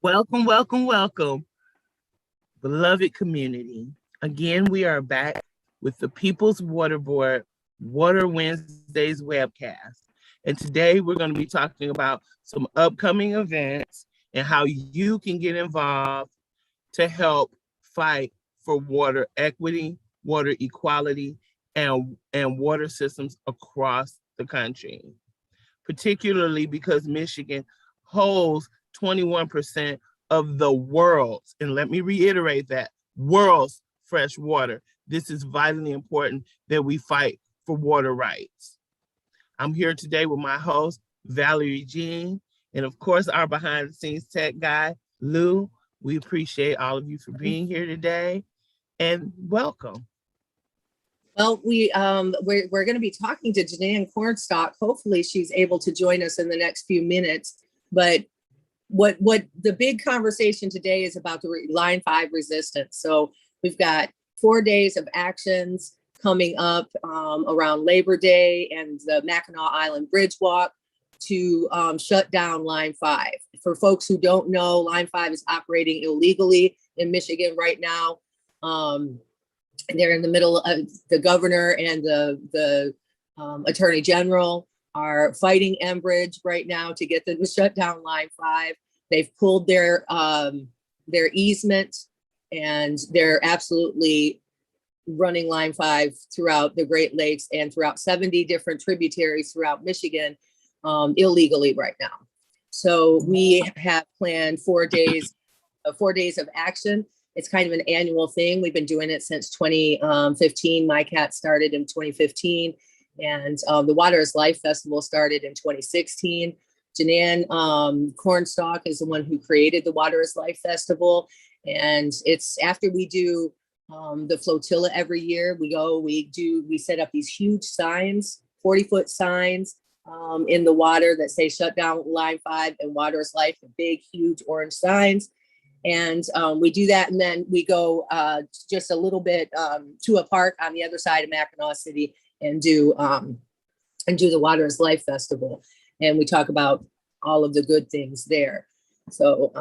Welcome, welcome, welcome, beloved community. Again, we are back with the People's Water Board Water Wednesdays webcast. And today we're going to be talking about some upcoming events and how you can get involved to help fight for water equity, water equality, and water systems across the country, particularly because Michigan holds 21% of the world's, and let me reiterate that, world's fresh water. This is vitally important that we fight for water rights. I'm here today with my host, Valerie Jean, and of course, our behind the scenes tech guy, Lou. We appreciate all of you for being here today and welcome. Well, we're going to be talking to Jannan Cornstalk. Hopefully she's able to join us in the next few minutes. But what the big conversation today is about the Line 5 resistance. So we've got 4 days of actions coming up around Labor Day and the Mackinac Island Bridge Walk to shut down Line 5. For folks who don't know, Line 5 is operating illegally in Michigan right now. They're in the middle of the governor and the attorney general are fighting Enbridge right now to get them to shut down Line 5. They've pulled their easement and they're absolutely running Line 5 throughout the Great Lakes and throughout 70 different tributaries throughout Michigan illegally right now. So we have planned 4 days of action. It's kind of an annual thing. We've been doing it since 2015. My cat started in 2015, and the Water is Life Festival started in 2016. Jannan Cornstalk is the one who created the Water is Life Festival, and it's after we do the flotilla every year. We set up these huge signs, 40-foot signs in the water that say "Shut down Line 5" and "Water is Life." The big, huge orange signs. And we do that, and then we go just a little bit to a park on the other side of Mackinac City and do the Water is Life Festival, and we talk about all of the good things there. So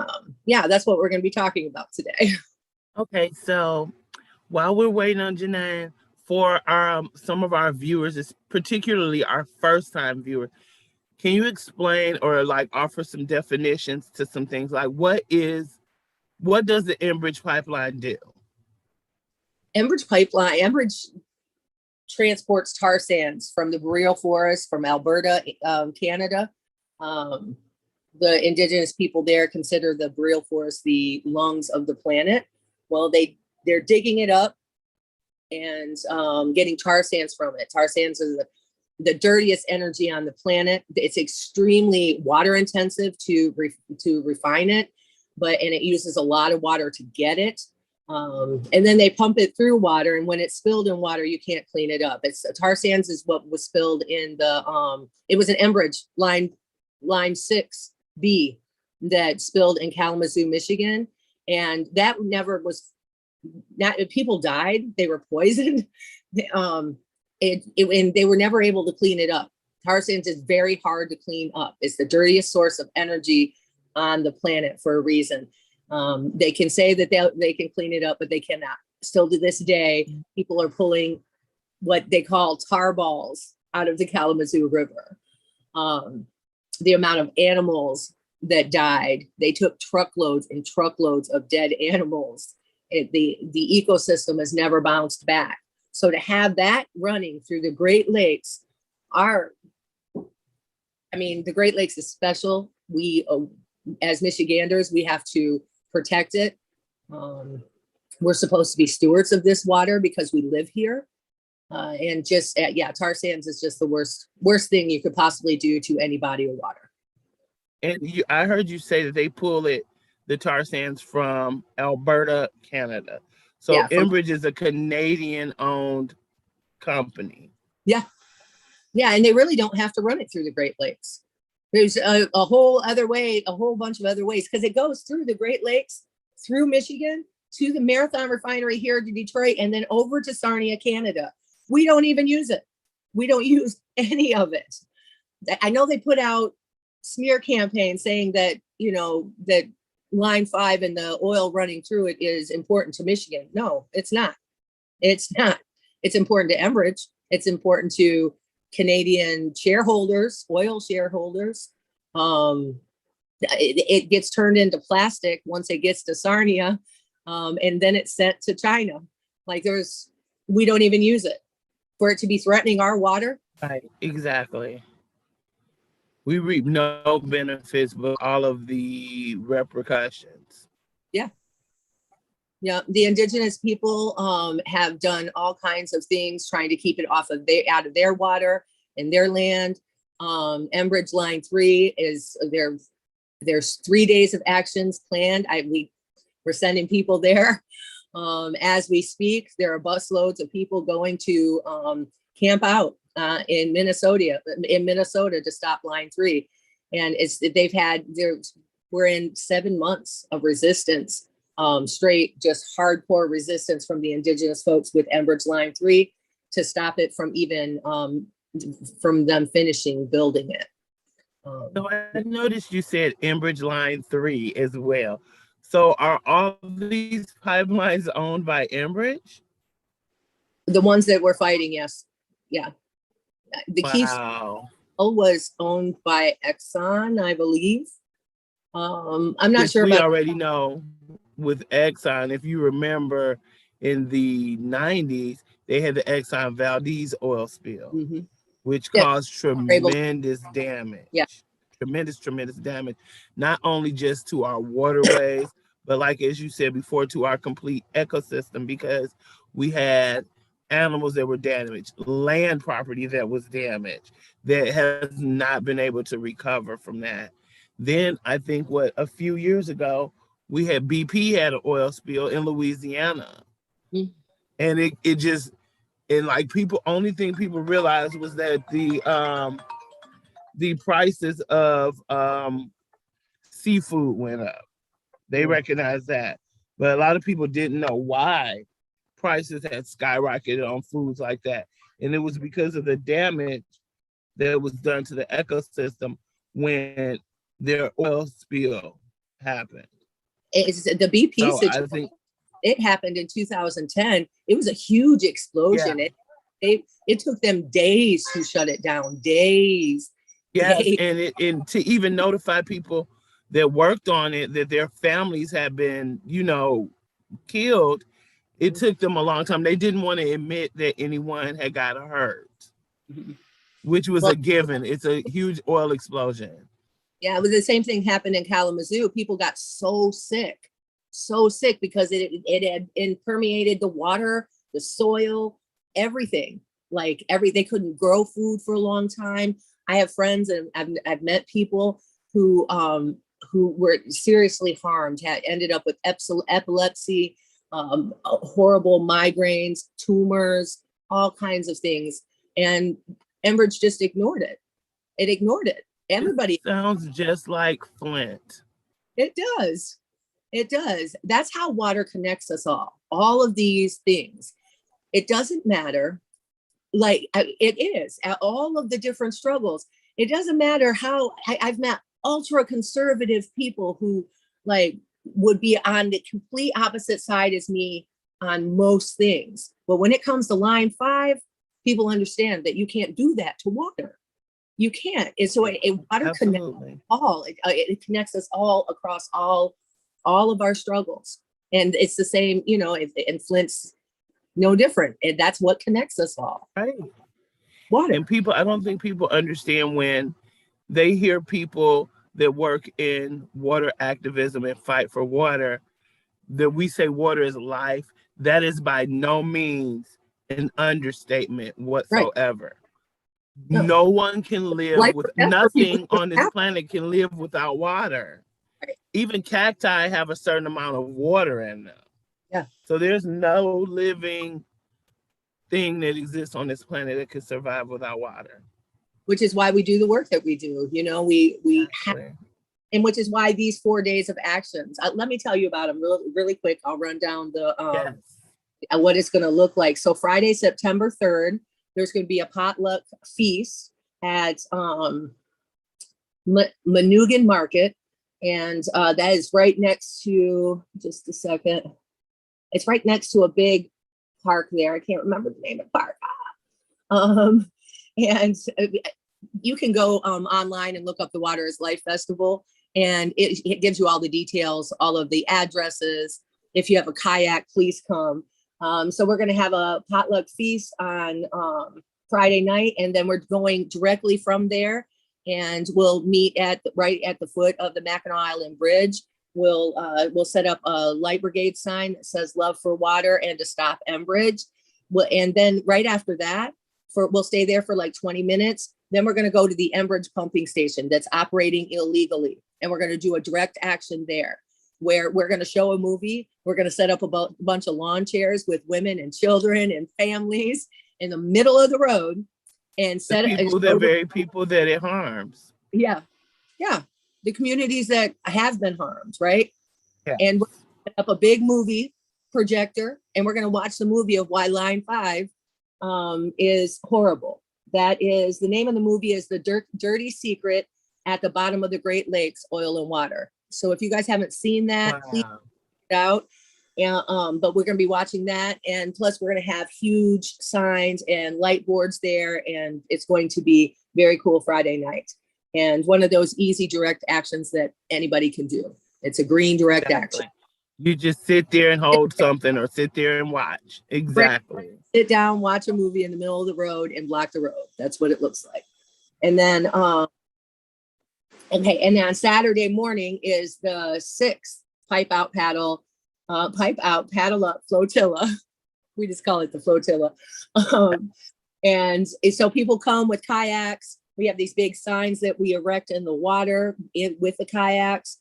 yeah, that's what we're going to be talking about today. Okay, so while we're waiting on Jannan, for some of our viewers, particularly our first-time viewers, can you explain or offer some definitions to some things like what does the Enbridge pipeline do? Enbridge transports tar sands from the boreal forest from Alberta, Canada. The indigenous people there consider the boreal forest the lungs of the planet. Well, they're digging it up and getting tar sands from it. Tar sands are the dirtiest energy on the planet. It's extremely water intensive to refine it. And it uses a lot of water to get it. And then they pump it through water. And when it's spilled in water, you can't clean it up. Tar sands is what was spilled in it was an Enbridge line 6B that spilled in Kalamazoo, Michigan. And that people died. They were poisoned. And they were never able to clean it up. Tar sands is very hard to clean up. It's the dirtiest source of energy on the planet for a reason. They can say that they can clean it up, but they cannot. Still to this day, people are pulling what they call tar balls out of the Kalamazoo River. The amount of animals that died, they took truckloads and truckloads of dead animals. The ecosystem has never bounced back. So to have that running through the Great Lakes, the Great Lakes is special. We as Michiganders, we have to protect it. We're supposed to be stewards of this water because we live here. And tar sands is just the worst thing you could possibly do to any body of water. And I heard you say that they pull the tar sands from Alberta, Canada. So yeah, Enbridge is a Canadian-owned company. Yeah. Yeah, and they really don't have to run it through the Great Lakes. There's a whole bunch of other ways, because it goes through the Great Lakes, through Michigan, to the Marathon Refinery here to Detroit, and then over to Sarnia, Canada. We don't even use it. We don't use any of it. I know they put out smear campaigns saying that, that Line 5 and the oil running through it is important to Michigan. No, it's not. It's not. It's important to Enbridge. It's important to Canadian shareholders, oil shareholders. It gets turned into plastic once it gets to Sarnia, and then it's sent to China. Like we don't even use it. For it to be threatening our water. Right, exactly. We reap no benefits, but all of the repercussions. Yeah. Yeah, the indigenous people have done all kinds of things trying to keep it out of their water and their land. Enbridge Line 3 is there's 3 days of actions planned. We're sending people there as we speak. There are busloads of people going to camp out in Minnesota to stop Line 3, and we're in 7 months of resistance. Straight, just hardcore resistance from the indigenous folks with Enbridge Line 3 to stop it from even from them finishing building it. So I noticed you said Enbridge Line 3 as well. So are all these pipelines owned by Enbridge? The ones that we're fighting, yes. Yeah. The Wow. Keystone was owned by Exxon, I believe. I'm not sure We about. already know with Exxon, if you remember in the 90s, they had the Exxon Valdez oil spill, which caused tremendous damage. Yeah. Tremendous damage, not only just to our waterways, but like, as you said before, to our complete ecosystem, because we had animals that were damaged, land property that was damaged, that has not been able to recover from that. Then I think a few years ago, we had BP had an oil spill in Louisiana. And it just, and like only thing people realized was that the prices of seafood went up. They recognized that. But a lot of people didn't know why prices had skyrocketed on foods like that. And it was because of the damage that was done to the ecosystem when their oil spill happened. It's the BP situation. I think it happened in 2010. It was a huge explosion. Yeah. It took them days to shut it down. Days. Yes, and to even notify people that worked on it that their families had been, killed, it took them a long time. They didn't want to admit that anyone had got hurt, which was a given. It's a huge oil explosion. Yeah, it was the same thing happened in Kalamazoo. People got so sick because it had permeated the water, the soil, everything. They couldn't grow food for a long time. I have friends and I've met people who were seriously harmed, ended up with epilepsy, horrible migraines, tumors, all kinds of things. And Enbridge just ignored it. It ignored it. Everybody. It sounds just like Flint. It does. It does. That's how water connects us all. All of these things. It doesn't matter. It is all of the different struggles. It doesn't matter how I've met ultra conservative people who would be on the complete opposite side as me on most things. But when it comes to Line 5, people understand that you can't do that to water. You can't. And so water connects all. It connects us all across all of our struggles. And it's the same, and Flint's no different. And that's what connects us all. Right. Water. And I don't think people understand when they hear people that work in water activism and fight for water, that we say water is life. That is by no means an understatement whatsoever. Right. No one can live with nothing on this planet can live without water. Right. Even cacti have a certain amount of water in them. Yeah. So there's no living thing that exists on this planet that can survive without water. Which is why we do the work that we do. We have, and which is why these 4 days of actions. Let me tell you about them really quick. I'll run down what it's going to look like. So Friday, September 3rd, there's going to be a potluck feast at Manugan Market. And that is right next to, just a second, it's right next to a big park there. I can't remember the name of the park. And you can go online and look up the Water is Life Festival, and it gives you all the details, all of the addresses. If you have a kayak, please come. So we're going to have a potluck feast on Friday night, and then we're going directly from there, and we'll meet right at the foot of the Mackinac Island Bridge. We'll set up a light brigade sign that says "Love for Water" and to stop Enbridge. And then right after that, we'll stay there for like 20 minutes. Then we're going to go to the Enbridge pumping station that's operating illegally, and we're going to do a direct action there, where we're going to show a movie. We're going to set up a bunch of lawn chairs with women and children and families in the middle of the road, and the very people that it harms. Yeah, the communities that have been harmed, right? Yeah. And we're going to set up a big movie projector, and we're going to watch the movie of why Line 5 is horrible. That is, the name of the movie is The Dirty Secret at the Bottom of the Great Lakes, Oil and Water. So if you guys haven't seen that, Wow. please check it out. But we're going to be watching that. And plus we're going to have huge signs and light boards there. And it's going to be very cool Friday night. And one of those easy direct actions that anybody can do. It's a green direct action. You just sit there and hold something, or sit there and watch. Exactly. Sit down, watch a movie in the middle of the road and block the road. That's what it looks like. And then, okay. And then on Saturday morning is the 6th pipe out, paddle up flotilla. We just call it the flotilla. And so people come with kayaks. We have these big signs that we erect in the water with the kayaks.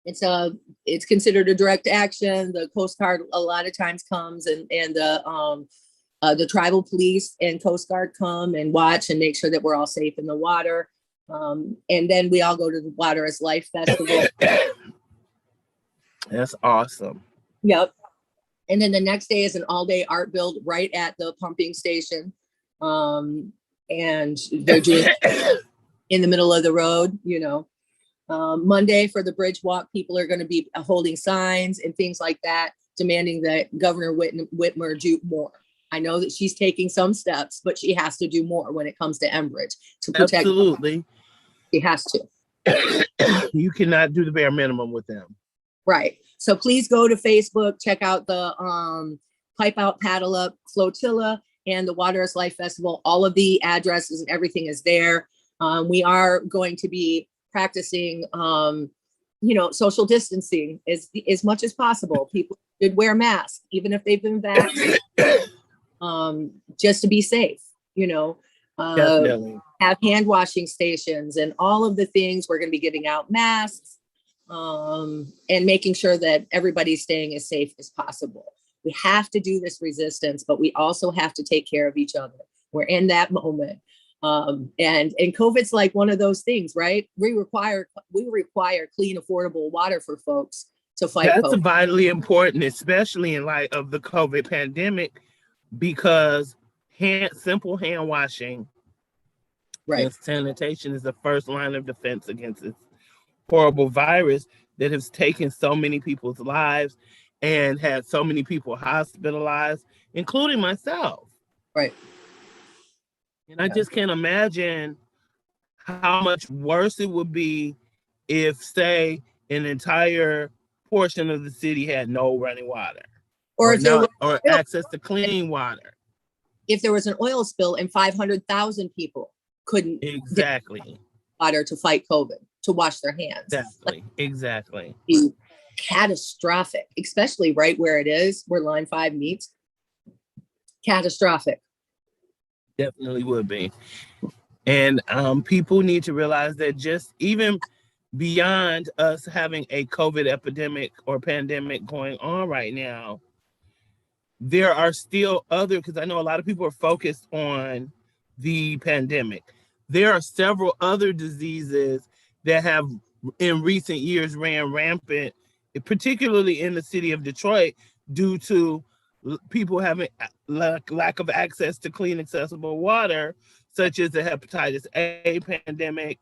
It's considered a direct action. The Coast Guard a lot of times comes, and the tribal police and Coast Guard come and watch and make sure that we're all safe in the water. And then we all go to the Water is Life Festival. That's awesome. Yep. And then the next day is an all-day art build right at the pumping station. And they're doing in the middle of the road, you know. Monday for the bridge walk, people are going to be holding signs and things like that, demanding that Governor Whitmer do more. I know that she's taking some steps, but she has to do more when it comes to Enbridge to protect. Absolutely. She has to. You cannot do the bare minimum with them. Right. So please go to Facebook, check out the Pipe Out, Paddle Up Flotilla and the Water is Life Festival. All of the addresses and everything is there. We are going to be practicing, social distancing as much as possible. People should wear masks, even if they've been vaccinated, just to be safe, Definitely. Have hand washing stations and all of the things. We're going to be giving out masks and making sure that everybody's staying as safe as possible. We have to do this resistance, but we also have to take care of each other. We're in that moment. And COVID's like one of those things, right? We require clean, affordable water for folks to fight COVID. That's vitally important, especially in light of the COVID pandemic, because simple hand washing and sanitation is the first line of defense against this horrible virus that has taken so many people's lives and had so many people hospitalized, including myself. Right. And I just can't imagine how much worse it would be if, say, an entire portion of the city had no running water or access to clean water. If there was an oil spill and 500,000 people couldn't exactly water to fight COVID, to wash their hands. Exactly. Catastrophic, especially right where it is, where Line 5 meets. Catastrophic. Definitely would be. And people need to realize that just even beyond us having a COVID epidemic or pandemic going on right now, there are still because I know a lot of people are focused on the pandemic. There are several other diseases that have in recent years ran rampant, particularly in the city of Detroit, due to people having lack of access to clean, accessible water, such as the hepatitis A pandemic,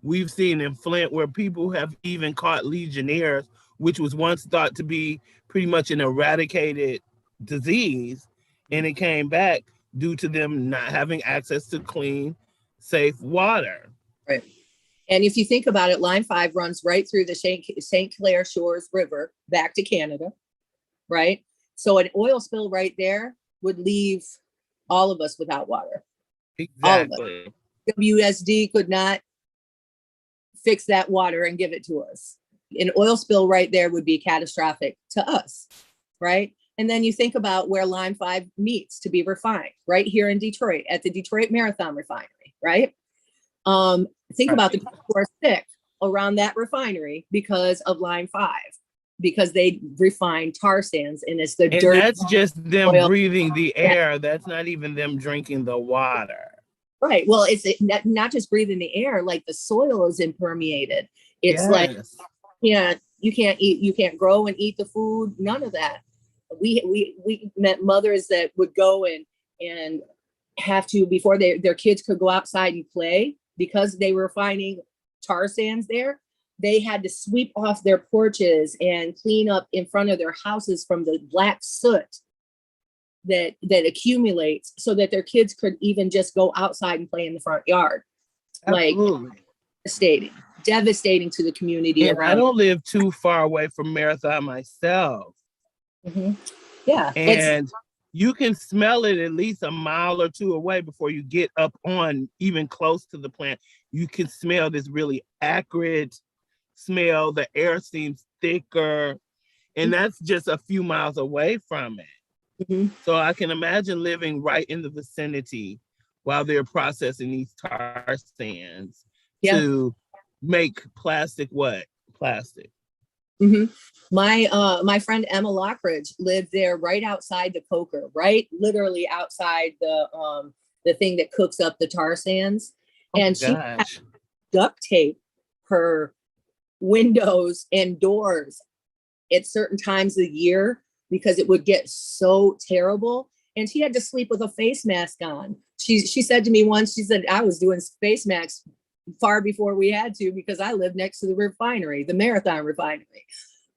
We've seen in Flint where people have even caught Legionnaires, which was once thought to be pretty much an eradicated disease, and it came back due to them not having access to clean, safe water. Right. And if you think about it, Line 5 runs right through the St. Clair Shores River back to Canada, right? So an oil spill right there would leave all of us without water. All of us. Exactly. WSD could not fix that water and give it to us. An oil spill right there would be catastrophic to us, right? And then you think about where Line 5 meets to be refined, right here in Detroit at the Detroit Marathon Refinery, right? Think about the people who are sick around that refinery because of Line 5, because they refine tar sands, and it's the dirt. That's just them oil. breathing the air. That's not even them drinking the water. Right. Well, it's not just breathing the air, like the soil is impermeated. It's like, yeah, you can't eat, you can't grow and eat the food, none of that. We met mothers that would go and have to, before their kids could go outside and play, because they were finding tar sands there, they had to sweep off their porches and clean up in front of their houses from the black soot that accumulates, so that their kids could even just go outside and play in the front yard. Absolutely. Like devastating to the community. And I don't live too far away from Marathon myself. Mm-hmm. Yeah. And you can smell it at least a mile or two away before you get up on even close to the plant. You can smell this really acrid smell. The air seems thicker, and that's just a few miles away from it. Mm-hmm. So I can imagine living right in the vicinity while they're processing these tar sands to make plastic. Mm-hmm. My friend Emma Lockridge lived there right outside the coker, right? Literally outside the thing that cooks up the tar sands. And she had to duct tape her windows and doors at certain times of the year because it would get so terrible. And she had to sleep with a face mask on. She said to me once, she said, I was doing face masks far before we had to, because I live next to the refinery, the Marathon Refinery.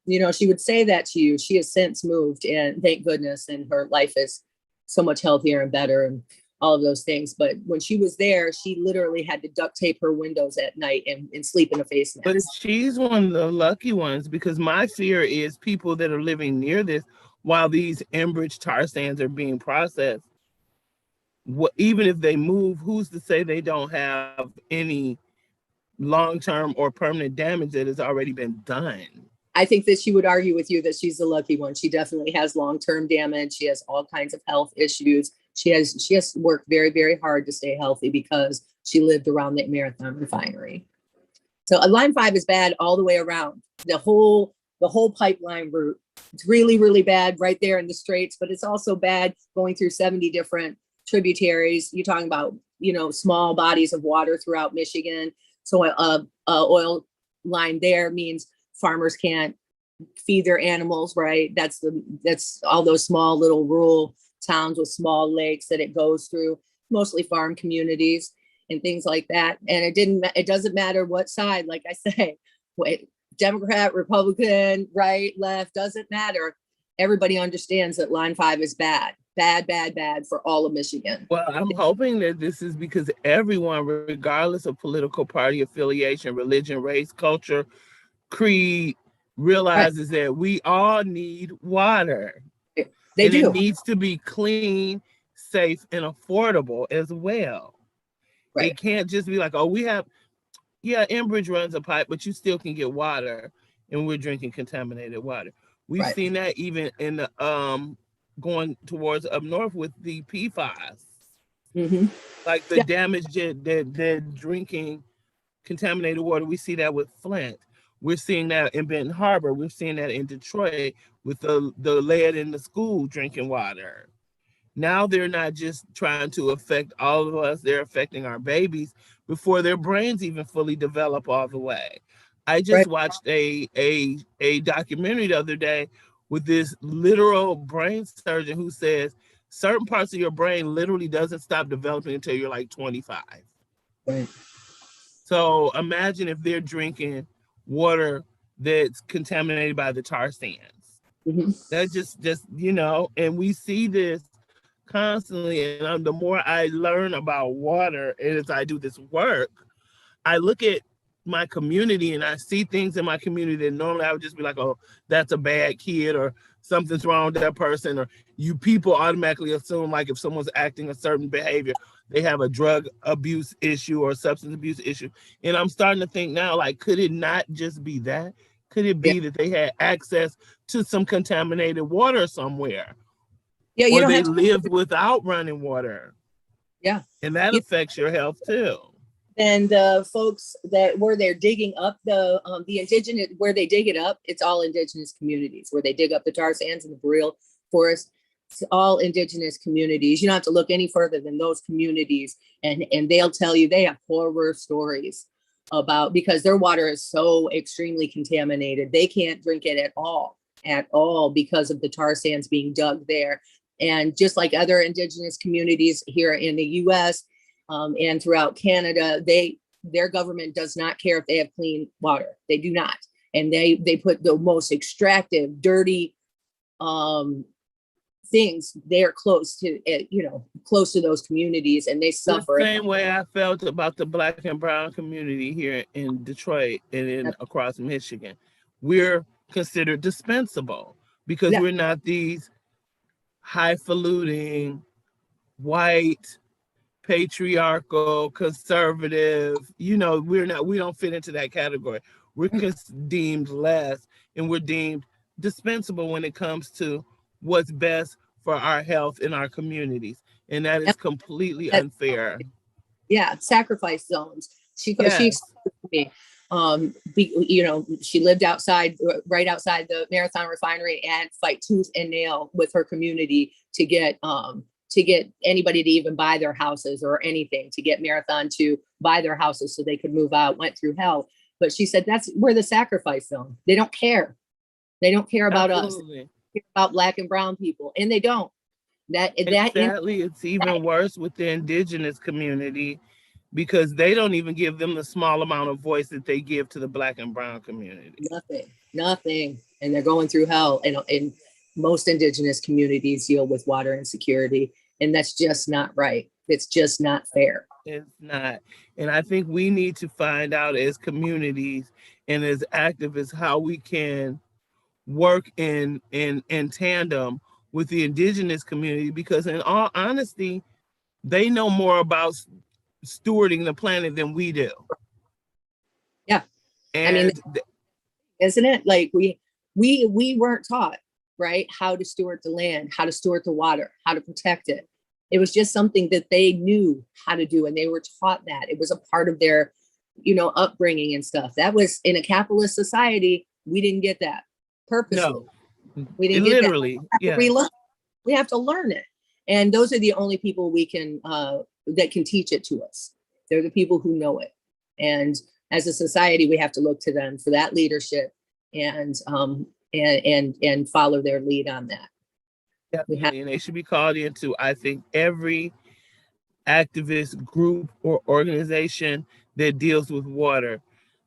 You know, she would say that to you. She has since moved, and thank goodness, and her life is so much healthier and better and all of those things. But when she was there, she literally had to duct tape her windows at night and sleep in a face mask. But she's one of the lucky ones, because my fear is people that are living near this while these Enbridge tar sands are being processed. Even if they move, who's to say they don't have any long-term or permanent damage that has already been done? I think that she would argue with you that she's the lucky one. She definitely has long-term damage. She has all kinds of health issues. She has worked very, very hard to stay healthy because she lived around the Marathon Refinery. So Line 5 is bad all the way around. The whole pipeline route. It's really, really bad right there in the Straits, but it's also bad going through 70 different tributaries. You're talking about, small bodies of water throughout Michigan. So a oil line there means farmers can't feed their animals, right? That's all those small little rural towns with small lakes that it goes through, mostly farm communities and things like that. And it doesn't matter what side, like I say, Democrat, Republican, right, left, doesn't matter. Everybody understands that Line 5 is bad for all of Michigan. Well, I'm hoping that this is because everyone, regardless of political party affiliation, religion, race, culture, creed, realizes that we all need water. They do. It needs to be clean, safe, and affordable as well. Right. It can't just be like, Enbridge runs a pipe, but you still can get water, and we're drinking contaminated water. We've seen that even in the going towards up north with the PFAS. Mm-hmm. Like the damage that drinking contaminated water. We see that with Flint. We're seeing that in Benton Harbor. We're seeing that in Detroit with the lead in the school drinking water. Now they're not just trying to affect all of us, they're affecting our babies before their brains even fully develop all the way. I just watched a documentary the other day with this literal brain surgeon who says certain parts of your brain literally doesn't stop developing until you're like 25. Right. So imagine if they're drinking water that's contaminated by the tar sands. That just and we see this constantly. And the more I learn about water as I do this work, I look at my community and I see things in my community that normally I would just be like, oh, that's a bad kid, or something's wrong with that person, or you people automatically assume like if someone's acting a certain behavior, they have a drug abuse issue or substance abuse issue. And I'm starting to think now, like, could it not just be that? Could it be that they had access to some contaminated water somewhere? Yeah, you or don't they have to. lived without running water? Yeah. And that affects your health too. And the folks that where they're digging up the indigenous, where they dig it up, it's all indigenous communities where they dig up the tar sands and the boreal forest. It's all indigenous communities. You don't have to look any further than those communities, and they'll tell you they have horror stories about, because their water is so extremely contaminated. They can't drink it at all because of the tar sands being dug there. And just like other indigenous communities here in the US, and throughout Canada, their government does not care if they have clean water. They do not. And they put the most extractive, dirty things there close to those communities, and they suffer. The same way I felt about the Black and brown community here in Detroit and across Michigan. We're considered dispensable because we're not these highfalutin, white, patriarchal, conservative. We don't fit into that category. We're deemed less, and we're deemed dispensable when it comes to what's best for our health in our communities. And that is completely unfair. Yeah, sacrifice zones. She explained to me, she lived right outside the Marathon refinery, and fight tooth and nail with her community to get anybody to even buy their houses or anything, to get Marathon to buy their houses so they could move out, went through hell. But she said we're the sacrifice zone. They don't care. They don't care about us. They care about Black and brown people, and they don't. Sadly, it's even worse with the indigenous community, because they don't even give them the small amount of voice that they give to the Black and brown community. Nothing. And they're going through hell. And most indigenous communities deal with water insecurity, and that's just not right. It's just not fair. It's not. And I think we need to find out as communities and as activists how we can work in tandem with the indigenous community, because in all honesty, they know more about stewarding the planet than we do. Yeah. And isn't it like we weren't taught, right, how to steward the land, how to steward the water, how to protect it. It was just something that they knew how to do, and they were taught that. It was a part of their upbringing and stuff. That was in a capitalist society. We didn't get that purposely. No. We didn't literally get that. We have to learn it, and those are the only people we can that can teach it to us. They're the people who know it, and as a society, we have to look to them for that leadership and follow their lead on that. And they should be called into, I think, every activist group or organization that deals with water.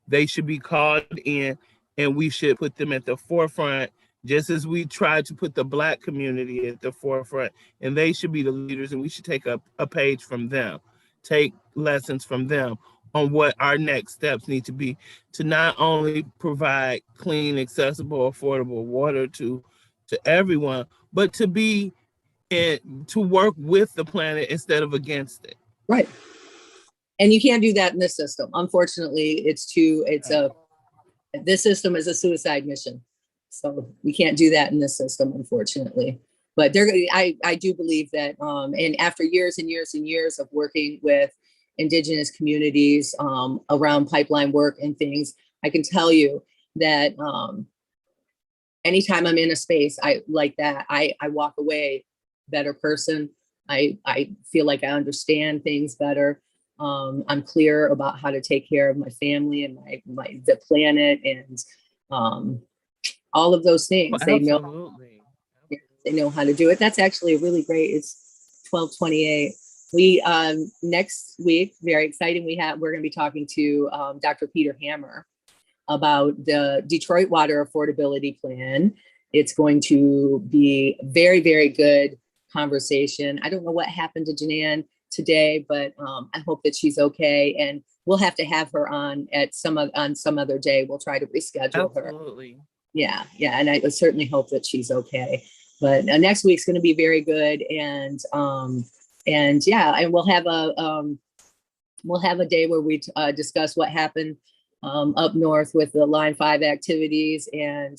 They should be called in, and we should put them at the forefront, just as we try to put the Black community at the forefront. And they should be the leaders, and we should take a page from them, take lessons from them on what our next steps need to be to not only provide clean, accessible, affordable water to everyone, but to be and to work with the planet instead of against it. Right. And you can't do that in this system. Unfortunately, this system is a suicide mission. So we can't do that in this system, unfortunately. But I do believe that, and after years and years and years of working with indigenous communities around pipeline work and things, I can tell you that anytime I'm in a space like that, I walk away better person. I feel like I understand things better. I'm clear about how to take care of my family and the planet and all of those things. Absolutely. They know how to do it. That's actually a really great. It's 12:28. We next week, very exciting. We're going to be talking to Dr. Peter Hammer about the Detroit Water Affordability Plan. It's going to be very, very good conversation. I don't know what happened to Jannan today, but I hope that she's okay. And we'll have to have her on on some other day. We'll try to reschedule her. Absolutely. Yeah, and I certainly hope that she's okay. But next week's going to be very good, and yeah, and we'll have a day where we discuss what happened up north with the Line 5 activities, and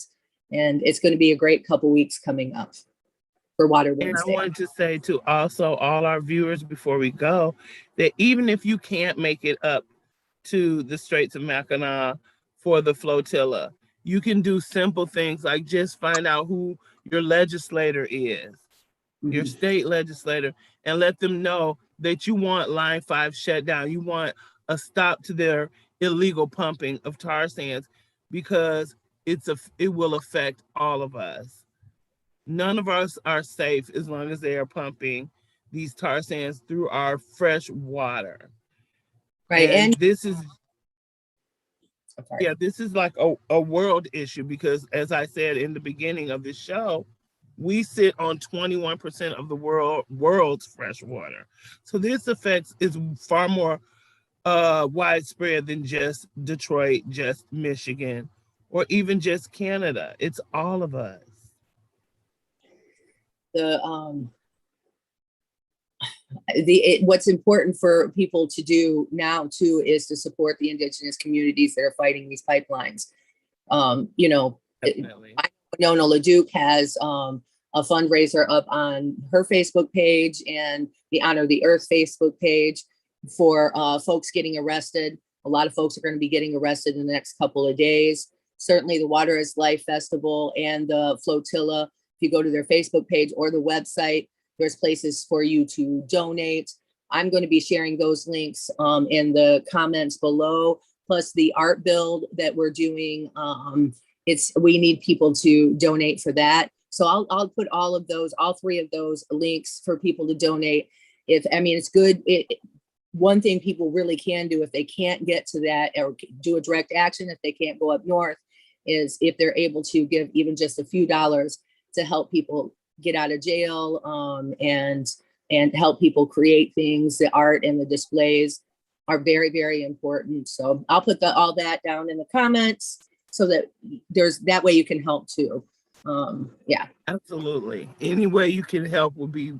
it's going to be a great couple weeks coming up for Water Wednesday. And I wanted to say to also all our viewers before we go, that even if you can't make it up to the Straits of Mackinac for the flotilla, you can do simple things like just find out who your legislator is, your state legislator, and let them know that you want Line 5 shut down. You want a stop to their illegal pumping of tar sands, because it will affect all of us. None of us are safe as long as they are pumping these tar sands through our fresh water. Right. And this is this is like a world issue, because as I said in the beginning of this show, we sit on 21% of the world's fresh water. So this effect is far more widespread than just Detroit, just Michigan, or even just Canada. It's all of us. What's important for people to do now too is to support the indigenous communities that are fighting these pipelines. Definitely. Nona LaDuke has a fundraiser up on her Facebook page and the Honor the Earth Facebook page for folks getting arrested. A lot of folks are going to be getting arrested in the next couple of days. Certainly the Water is Life Festival and the flotilla, if you go to their Facebook page or the website, there's places for you to donate. I'm going to be sharing those links in the comments below, plus the art build that we're doing. We need people to donate for that. So I'll put all three of those links for people to donate. It's good. One thing people really can do if they can't get to that or do a direct action, if they can't go up north, is if they're able to give even just a few dollars to help people get out of jail, and help people create things. The art and the displays are very, very important. So I'll put all that down in the comments so that that way you can help too. Yeah. Absolutely. Any way you can help will be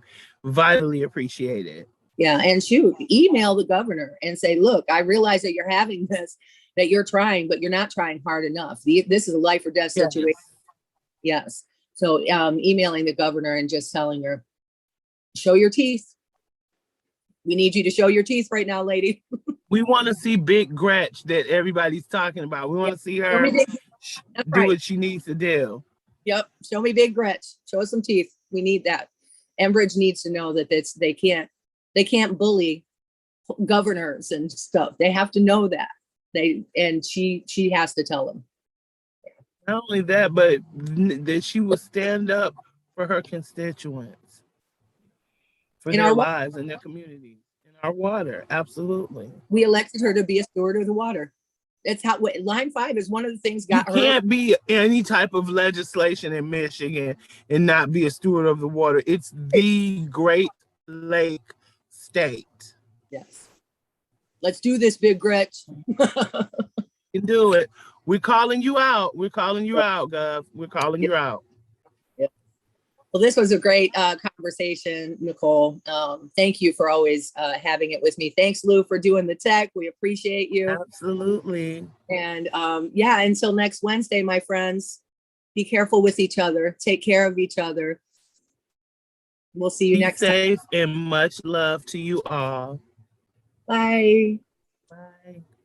vitally appreciated. Yeah, and email the governor and say, look, I realize that you're having this, that you're trying, but you're not trying hard enough. This is a life or death situation. Yes. So emailing the governor and just telling her, show your teeth. We need you to show your teeth right now, lady. We want to see Big Gretch that everybody's talking about. We want to see her do what she needs to do. Yep. Show me Big Gretch. Show us some teeth. We need that. Enbridge needs to know that they can't bully governors and stuff. They have to know that. She has to tell them. Not only that, but that she will stand up for her constituents, for their lives and their communities, in our water. Absolutely. We elected her to be a steward of the water. That's how Line 5 is one of the things got her. You can't be any type of legislation in Michigan and not be a steward of the water. It's the Great Lake state. Yes. Let's do this, Big Gretch. You can do it. We're calling you out. We're calling you out, Gov. We're calling you out. Yeah. Well, this was a great conversation, Nicole. Thank you for always having it with me. Thanks, Lou, for doing the tech. We appreciate you. Absolutely. And until next Wednesday, my friends, be careful with each other. Take care of each other. We'll see you next time. Be safe and much love to you all. Bye. Bye.